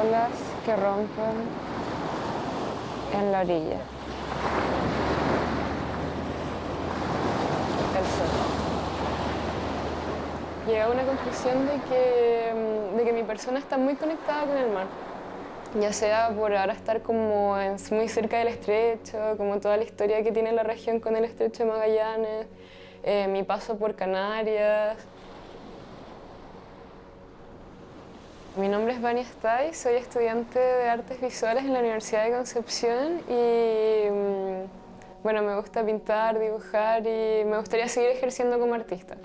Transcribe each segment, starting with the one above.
olas que rompen en la orilla. El sol. Llegué a una conclusión de que mi persona está muy conectada con el mar. Ya sea por ahora estar como muy cerca del estrecho, como toda la historia que tiene la región con el estrecho de Magallanes, mi paso por Canarias. Mi nombre es Vania Stay, soy estudiante de artes visuales en la Universidad de Concepción y bueno, me gusta pintar, dibujar y me gustaría seguir ejerciendo como artista.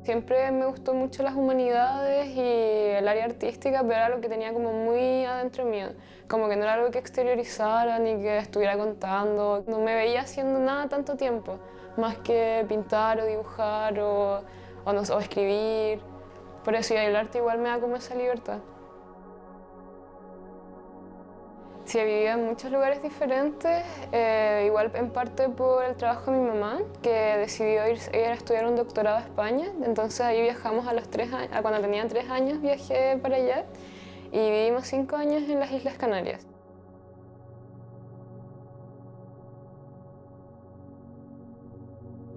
Siempre me gustó mucho las humanidades y el área artística, pero era algo que tenía como muy adentro mío. Como que no era algo que exteriorizara ni que estuviera contando. No me veía haciendo nada tanto tiempo, más que pintar o dibujar o escribir. Por eso y el arte igual me da como esa libertad. Sí, he vivido en muchos lugares diferentes, igual en parte por el trabajo de mi mamá, que decidió ir a estudiar un doctorado a España. Entonces ahí viajamos a los 3 años, cuando tenía 3 años viajé para allá y vivimos 5 años en las Islas Canarias.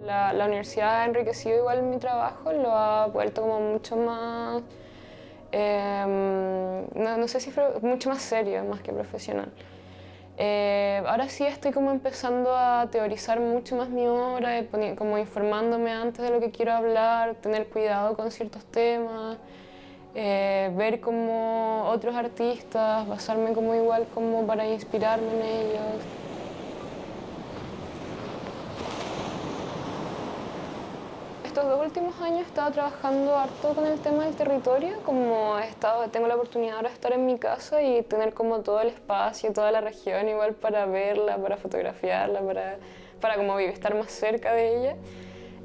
La universidad ha enriquecido igual mi trabajo, lo ha vuelto como mucho más, no sé si mucho más serio, más que profesional. Ahora sí estoy como empezando a teorizar mucho más mi obra, como informándome antes de lo que quiero hablar, tener cuidado con ciertos temas, ver como otros artistas, basarme como igual como para inspirarme en ellos. Estos 2 últimos años he estado trabajando harto con el tema del territorio, tengo la oportunidad ahora de estar en mi casa y tener como todo el espacio, toda la región igual para verla, para fotografiarla, para como estar más cerca de ella.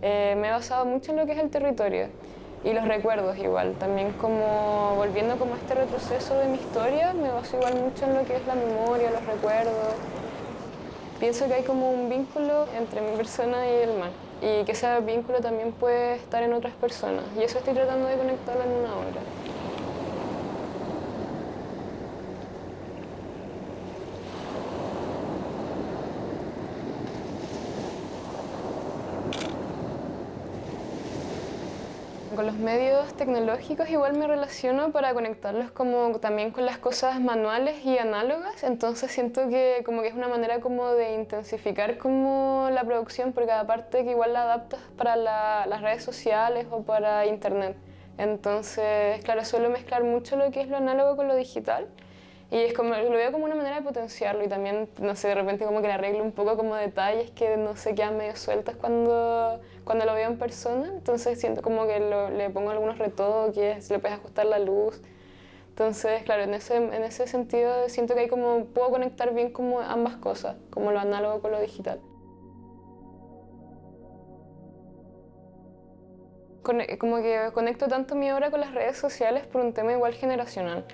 Me he basado mucho en lo que es el territorio y los recuerdos igual, también como volviendo como a este retroceso de mi historia, me baso igual mucho en lo que es la memoria, los recuerdos. Pienso que hay como un vínculo entre mi persona y el mar y que ese vínculo también puede estar en otras personas y eso estoy tratando de conectarlo en una obra. Con los medios tecnológicos igual me relaciono para conectarlos como también con las cosas manuales y análogas, entonces siento que como que es una manera como de intensificar como la producción por cada parte que igual la adaptas para las redes sociales o para internet. Entonces, claro, suelo mezclar mucho lo que es lo análogo con lo digital. Y es como, lo veo como una manera de potenciarlo y también, no sé, de repente como que le arreglo un poco como detalles que no sé, quedan medio sueltas cuando lo veo en persona. Entonces siento como que le pongo algunos retoques, le puedes ajustar la luz. Entonces, claro, en ese sentido siento que hay como, puedo conectar bien como ambas cosas, como lo análogo con lo digital. Como que conecto tanto mi obra con las redes sociales por un tema igual generacional,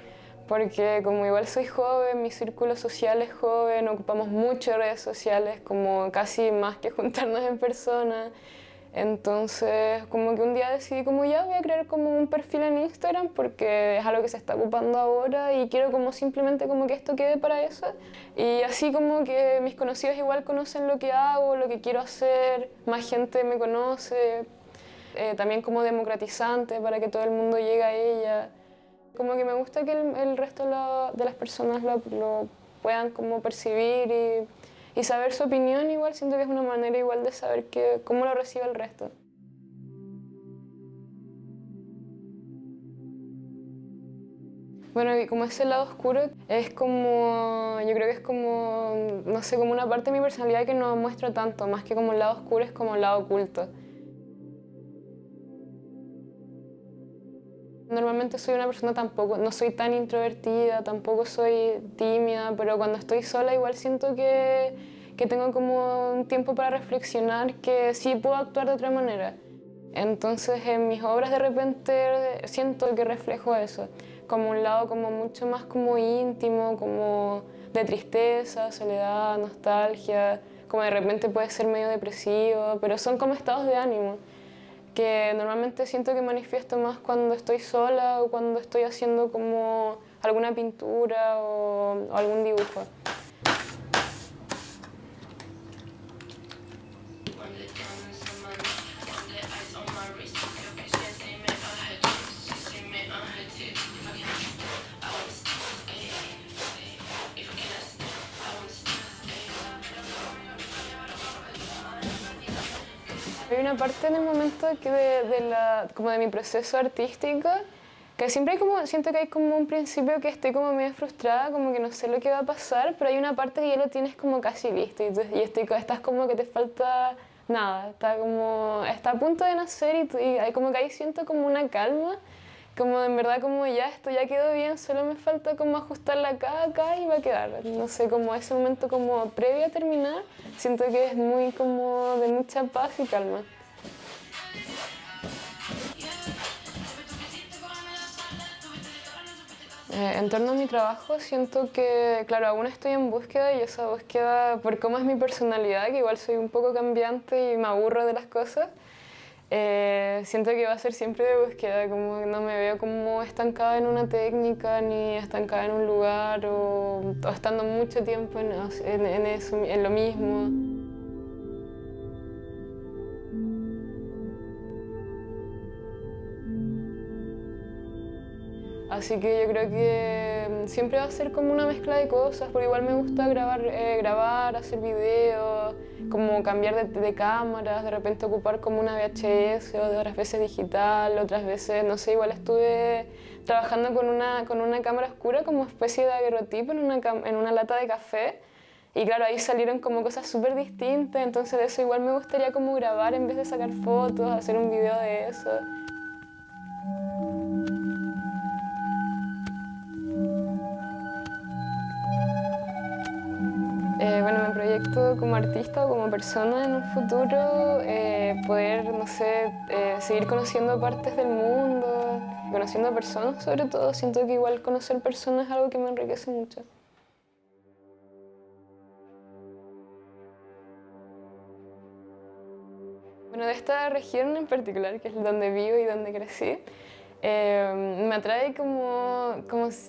porque como igual soy joven, mi círculo social es joven, ocupamos mucho redes sociales, como casi más que juntarnos en persona. Entonces, como que un día decidí como ya voy a crear como un perfil en Instagram porque es algo que se está ocupando ahora y quiero como simplemente como que esto quede para eso. Y así como que mis conocidos igual conocen lo que hago, lo que quiero hacer, más gente me conoce. También como democratizante para que todo el mundo llegue a ella. Como que me gusta que el resto de las personas lo puedan como percibir y saber su opinión igual, siento que es una manera igual de saber cómo lo recibe el resto. Bueno, y como ese lado oscuro es como, yo creo que es como, no sé, como una parte de mi personalidad que no muestro tanto, más que como el lado oscuro es como el lado oculto. Normalmente soy una persona tampoco, no soy tan introvertida, tampoco soy tímida, pero cuando estoy sola igual siento que tengo como un tiempo para reflexionar que sí puedo actuar de otra manera. Entonces en mis obras de repente siento que reflejo eso, como un lado como mucho más como íntimo, como de tristeza, soledad, nostalgia, como de repente puede ser medio depresivo, pero son como estados de ánimo que normalmente siento que manifiesto más cuando estoy sola o cuando estoy haciendo como alguna pintura o algún dibujo. Hay una parte en el momento que como de mi proceso artístico que siempre hay como, siento que hay como un principio que estoy como medio frustrada, como que no sé lo que va a pasar, pero hay una parte que ya lo tienes como casi listo estás como que te falta nada, está a punto de nacer y hay como que ahí siento como una calma, como en verdad como ya esto ya quedó bien, solo me falta como ajustarla acá y va a quedar. No sé, como ese momento como previo a terminar, siento que es muy como de mucha paz y calma. En torno a mi trabajo, siento que, claro, aún estoy en búsqueda y esa búsqueda, por cómo es mi personalidad, que igual soy un poco cambiante y me aburro de las cosas, siento que va a ser siempre de búsqueda, como que no me veo como estancada en una técnica ni estancada en un lugar o estando mucho tiempo en eso, en lo mismo. Así que yo creo que siempre va a ser como una mezcla de cosas, porque igual me gusta grabar, hacer videos, como cambiar de cámaras, de repente ocupar como una VHS, o otras veces digital, otras veces, no sé, igual estuve trabajando con una cámara oscura como especie de daguerrotipo en una lata de café. Y claro, ahí salieron como cosas súper distintas, entonces de eso igual me gustaría como grabar en vez de sacar fotos, hacer un video de eso. Bueno, me proyecto como artista o como persona en un futuro, poder, no sé, seguir conociendo partes del mundo, conociendo personas sobre todo. Siento que igual conocer personas es algo que me enriquece mucho. Bueno, de esta región en particular, que es donde vivo y donde crecí, me atrae como,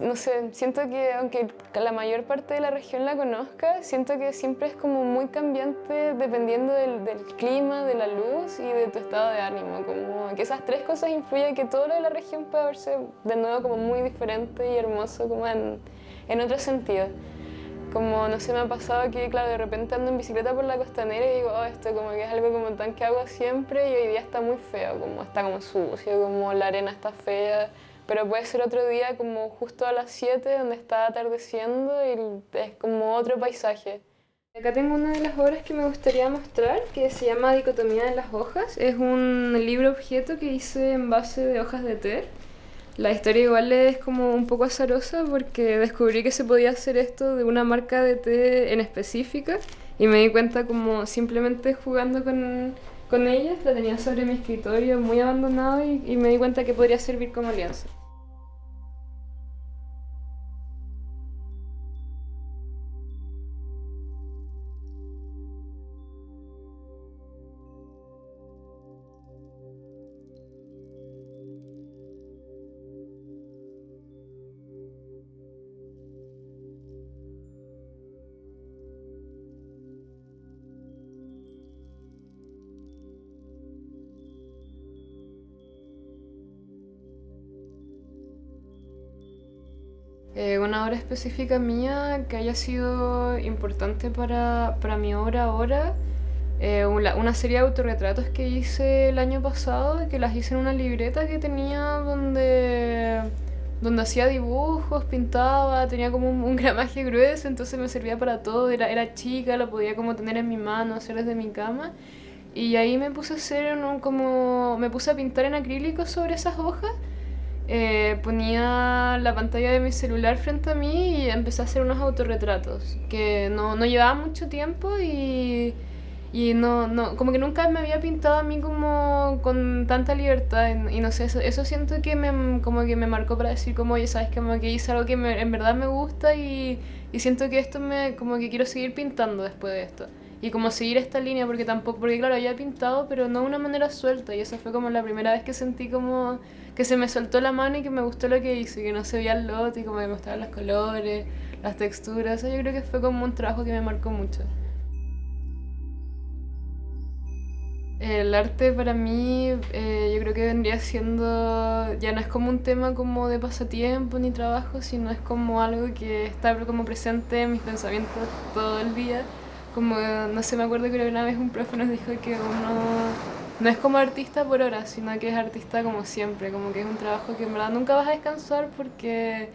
no sé, siento que aunque la mayor parte de la región la conozca, siento que siempre es como muy cambiante dependiendo del clima, de la luz y de tu estado de ánimo, como que esas tres cosas influyen que todo lo de la región puede verse de nuevo como muy diferente y hermoso como en otro sentido. Como, no sé, me ha pasado que, claro, de repente ando en bicicleta por la costanera y digo, oh, esto como que es algo como tan que hago siempre y hoy día está muy feo, como está como sucio, como la arena está fea, pero puede ser otro día como justo a las 7 donde está atardeciendo y es como otro paisaje. Acá tengo una de las obras que me gustaría mostrar, que se llama Dicotomía de las hojas. Es un libro objeto que hice en base de hojas de té. La historia igual es como un poco azarosa porque descubrí que se podía hacer esto de una marca de té en específica y me di cuenta como simplemente jugando con ellas, la tenía sobre mi escritorio muy abandonado y me di cuenta que podría servir como lienzo. Una obra específica mía que haya sido importante para mi obra ahora, una serie de autorretratos que hice el año pasado, que las hice en una libreta que tenía donde hacía dibujos, pintaba, tenía como un gramaje grueso, entonces me servía para todo, era chica, la podía como tener en mi mano, hacer desde mi cama. Y ahí me puse a me puse a pintar en acrílico sobre esas hojas. Ponía la pantalla de mi celular frente a mí y empecé a hacer unos autorretratos que no llevaba mucho tiempo y como que nunca me había pintado a mí como con tanta libertad y no sé, eso siento que como que me marcó para decir como, oye, sabes, como que hice algo que en verdad me gusta y siento que esto como que quiero seguir pintando después de esto. y como seguir esta línea, porque tampoco, porque claro, había pintado, pero no de una manera suelta, y esa fue como la primera vez que sentí como que se me soltó la mano y que me gustó lo que hice, que no se veía el lote y como que me gustaban los colores, las texturas, yo creo que fue como un trabajo que me marcó mucho. El arte para mí yo creo que vendría siendo, ya no es como un tema como de pasatiempo ni trabajo, sino es como algo que está como presente en mis pensamientos todo el día. Como, no sé, me acuerdo que una vez un profe nos dijo que uno no es como artista por hora, sino que es artista como siempre, como que es un trabajo que en verdad nunca vas a descansar porque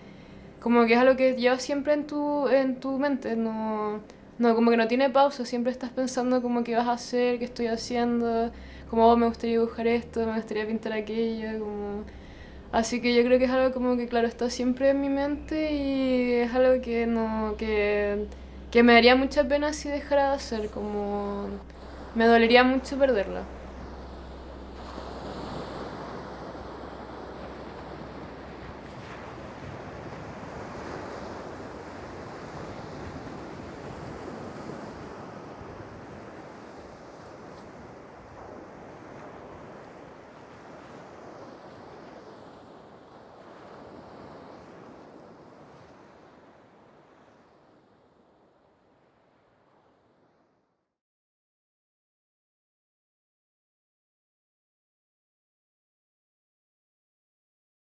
como que es algo que llevas siempre en tu mente, no, no, como que no tiene pausa, siempre estás pensando como qué vas a hacer, qué estoy haciendo, como oh, me gustaría dibujar esto, me gustaría pintar aquello, como... Así que yo creo que es algo como que, claro, está siempre en mi mente y es algo que no, que me daría mucha pena si dejara de hacer, como... Me dolería mucho perderla.